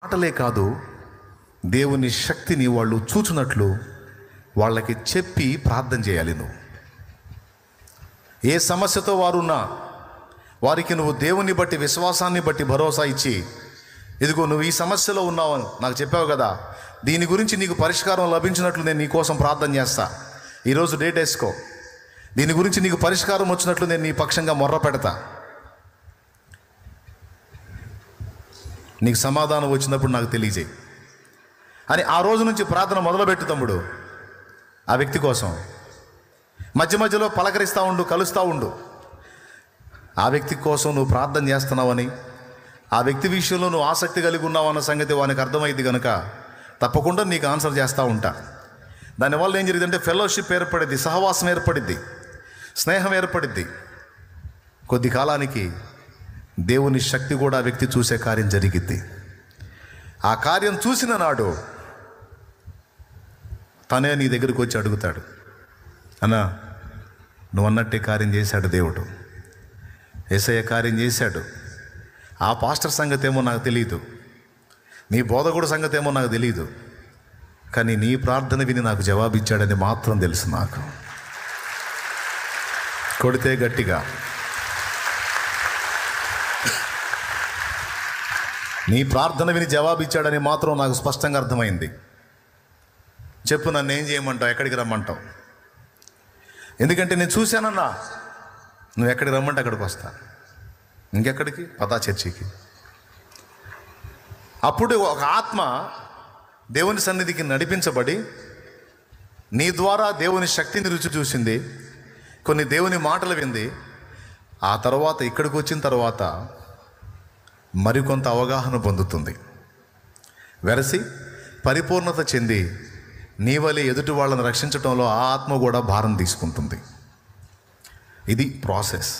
మాటలే కాదు, దేవుని శక్తిని వాళ్ళు చూచున్నట్లు వాళ్ళకి చెప్పి ప్రార్థన చేయాలి. నువ్వు ఏ సమస్యతో వారున్నా వారికి నువ్వు దేవుని బట్టి, విశ్వాసాన్ని బట్టి భరోసా ఇచ్చి, ఇదిగో నువ్వు ఈ సమస్యలో ఉన్నావు నాకు చెప్పావు కదా, దీని గురించి నీకు పరిష్కారం లభించినట్లు నేను నీ కోసం ప్రార్థన చేస్తా, ఈరోజు డేట్ వేసుకో, దీని గురించి నీకు పరిష్కారం వచ్చినట్లు నేను నీ పక్షంగా మొర్ర పెడతా, నీకు సమాధానం వచ్చినప్పుడు నాకు తెలియజేయి అని ఆ రోజు నుంచి ప్రార్థన మొదలుపెట్టు తమ్ముడు. ఆ వ్యక్తి కోసం మధ్య మధ్యలో పలకరిస్తూ ఉండు, కలుస్తూ ఉండు. ఆ వ్యక్తి కోసం నువ్వు ప్రార్థన చేస్తున్నావని, ఆ వ్యక్తి విషయంలో నువ్వు ఆసక్తి కలిగి ఉన్నావు అన్న సంగతి వానికి అర్థమైంది కనుక తప్పకుండా నీకు ఆన్సర్ చేస్తూ ఉంటా. దానివల్ల ఏం జరిగిందంటే ఫెలోషిప్ ఏర్పడిద్ది, సహవాసం ఏర్పడిద్ది, స్నేహం ఏర్పడిద్ది. కొద్ది కాలానికి దేవుని శక్తి కూడా ఆ వ్యక్తి చూసే కార్యం జరిగిద్ది. ఆ కార్యం చూసిన నాడు తనే నీ దగ్గరికి వచ్చి అడుగుతాడు, అన్నా నువ్వు అన్నట్టే కార్యం చేశాడు దేవుడు, యేసయ్య కార్యం చేశాడు. ఆ పాస్టర్ సంగతి ఏమో నాకు తెలియదు, నీ బోధకుడు సంగతి ఏమో నాకు తెలియదు, కానీ నీ ప్రార్థన విని నాకు జవాబిచ్చాడని మాత్రం తెలుసు. నాకు కొడితే గట్టిగా, నీ ప్రార్థన విని జవాబిచ్చాడని మాత్రం నాకు స్పష్టంగా అర్థమైంది. చెప్పు, నన్ను ఏం చేయమంటావు, ఎక్కడికి రమ్మంటావు? ఎందుకంటే నేను చూశానన్నా, నువ్వు ఎక్కడికి రమ్మంటే అక్కడికి వస్తా. ఇంకెక్కడికి? పతా చర్చికి. అప్పుడు ఒక ఆత్మ దేవుని సన్నిధికి నడిపించబడి నీ ద్వారా దేవుని శక్తిని రుచి చూసింది, కొన్ని దేవుని మాటలు వింది. ఆ తర్వాత ఇక్కడికి వచ్చిన తర్వాత మరికొంత అవగాహన పొందుతుంది. వెరసి పరిపూర్ణత చెంది నీ వలె ఎదుటి వాళ్ళని రక్షించడంలో ఆ ఆత్మ కూడా భారం తీసుకుంటుంది. ఇది ప్రాసెస్.